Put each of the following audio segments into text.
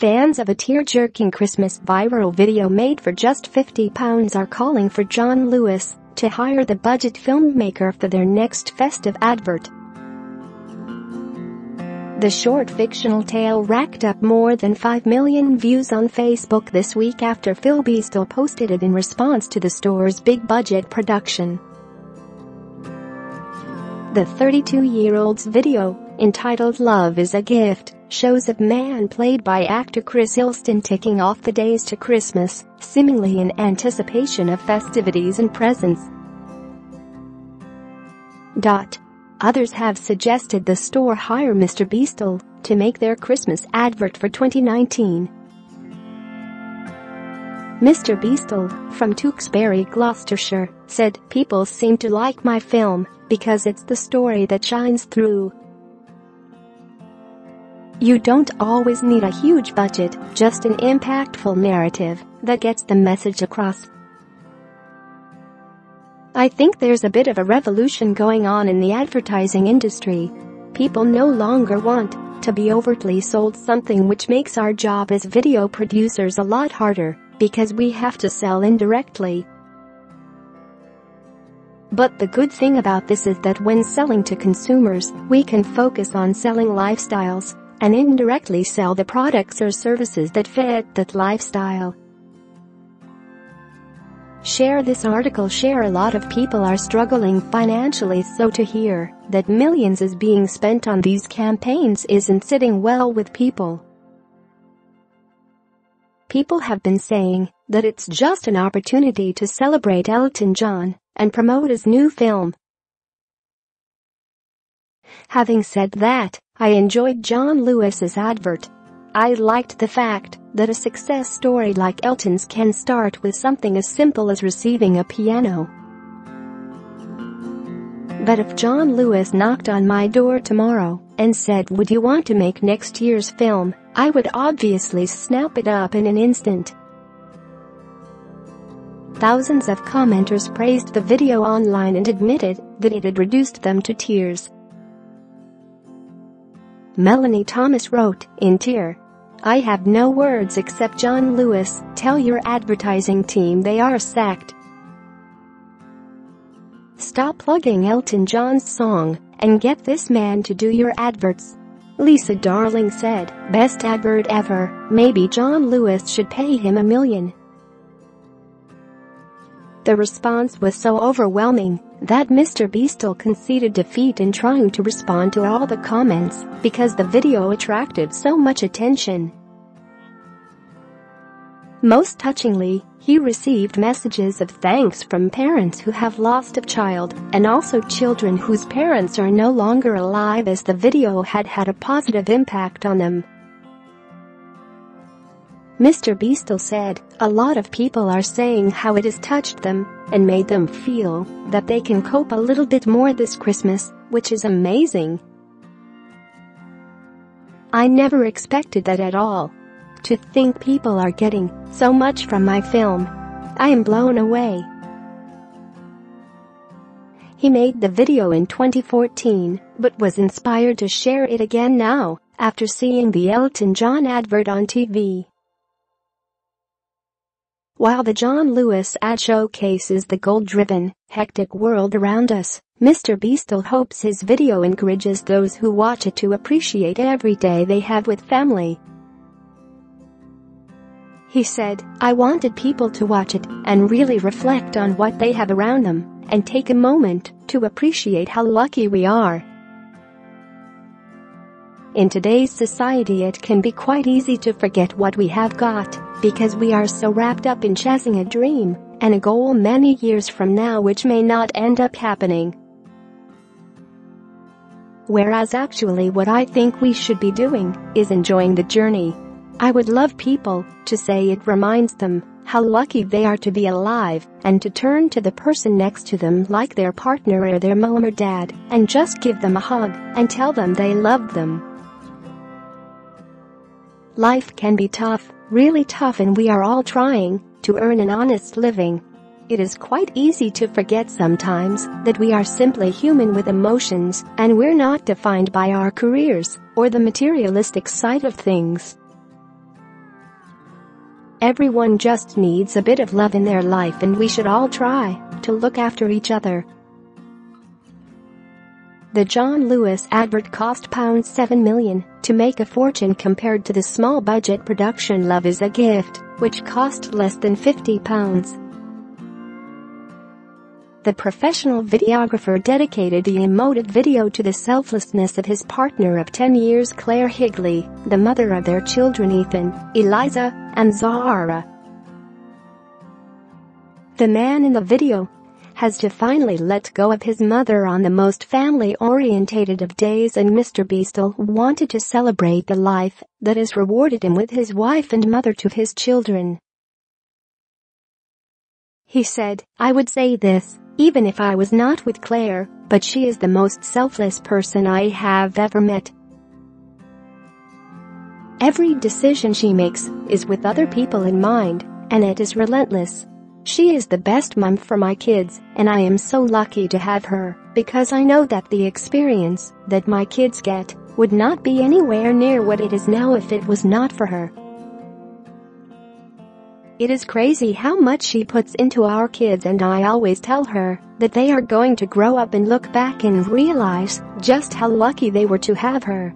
Fans of a tear-jerking Christmas viral video made for just £50 are calling for John Lewis to hire the budget filmmaker for their next festive advert. The short fictional tale racked up more than 5 million views on Facebook this week after Phil Beastle posted it in response to the store's big-budget production. The 32-year-old's video, entitled "Love is a Gift," shows a man played by actor Chris Ilston ticking off the days to Christmas, seemingly in anticipation of festivities and presents. Others have suggested the store hire Mr. Beastle to make their Christmas advert for 2019. Mr. Beastle, from Tewkesbury, Gloucestershire, said, "People seem to like my film because it's the story that shines through. You don't always need a huge budget, just an impactful narrative that gets the message across. I think there's a bit of a revolution going on in the advertising industry. People no longer want to be overtly sold something, which makes our job as video producers a lot harder because we have to sell indirectly. But the good thing about this is that when selling to consumers, we can focus on selling lifestyles and indirectly sell the products or services that fit that lifestyle." Share this article. Share. A lot of people are struggling financially, so to hear that millions is being spent on these campaigns isn't sitting well with people. People have been saying that it's just an opportunity to celebrate Elton John and promote his new film. Having said that, I enjoyed John Lewis's advert. I liked the fact that a success story like Elton's can start with something as simple as receiving a piano. But if John Lewis knocked on my door tomorrow and said, "Would you want to make next year's film?" I would obviously snap it up in an instant. Thousands of commenters praised the video online and admitted that it had reduced them to tears. Melanie Thomas wrote, in tear, "I have no words except John Lewis, tell your advertising team they are sacked. Stop plugging Elton John's song and get this man to do your adverts." Lisa Darling said, "Best advert ever, maybe John Lewis should pay him $1 million. The response was so overwhelming that Mr. Beastle conceded defeat in trying to respond to all the comments because the video attracted so much attention. Most touchingly, he received messages of thanks from parents who have lost a child and also children whose parents are no longer alive, as the video had had a positive impact on them. Mr. Beastle said, "A lot of people are saying how it has touched them and made them feel that they can cope a little bit more this Christmas, which is amazing. I never expected that at all. To think people are getting so much from my film. I am blown away." He made the video in 2014, but was inspired to share it again now, after seeing the Elton John advert on TV. While the John Lewis ad showcases the goal-driven, hectic world around us, Mr. Beastle hopes his video encourages those who watch it to appreciate every day they have with family. He said, "I wanted people to watch it and really reflect on what they have around them and take a moment to appreciate how lucky we are. In today's society, it can be quite easy to forget what we have got because we are so wrapped up in chasing a dream and a goal many years from now which may not end up happening. Whereas actually what I think we should be doing is enjoying the journey. I would love people to say it reminds them how lucky they are to be alive and to turn to the person next to them like their partner or their mom or dad and just give them a hug and tell them they love them. Life can be tough, really tough, and we are all trying to earn an honest living. It is quite easy to forget sometimes that we are simply human with emotions and we're not defined by our careers or the materialistic side of things. Everyone just needs a bit of love in their life, and we should all try to look after each other. The John Lewis advert cost £7 million to make a fortune compared to the small budget production Love is a Gift, which cost less than £50. The professional videographer dedicated the emotive video to the selflessness of his partner of 10 years, Claire Higley, the mother of their children Ethan, Eliza, and Zahara. The man in the video has to finally let go of his mother on the most family-orientated of days, and Mr. Beastle wanted to celebrate the life that has rewarded him with his wife and mother to his children. He said, "I would say this, even if I was not with Claire, but she is the most selfless person I have ever met. Every decision she makes is with other people in mind, and it is relentless. She is the best mom for my kids, and I am so lucky to have her, because I know that the experience that my kids get would not be anywhere near what it is now if it was not for her. It is crazy how much she puts into our kids, and I always tell her that they are going to grow up and look back and realize just how lucky they were to have her.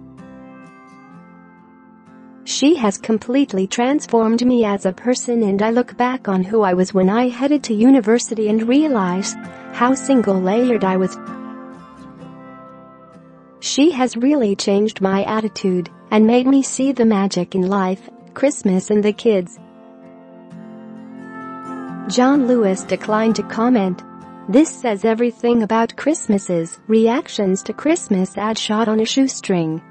She has completely transformed me as a person, and I look back on who I was when I headed to university and realize how single-layered I was. She has really changed my attitude and made me see the magic in life, Christmas, and the kids." John Lewis declined to comment. This says everything about Christmas's reactions to Christmas ad shot on a shoestring.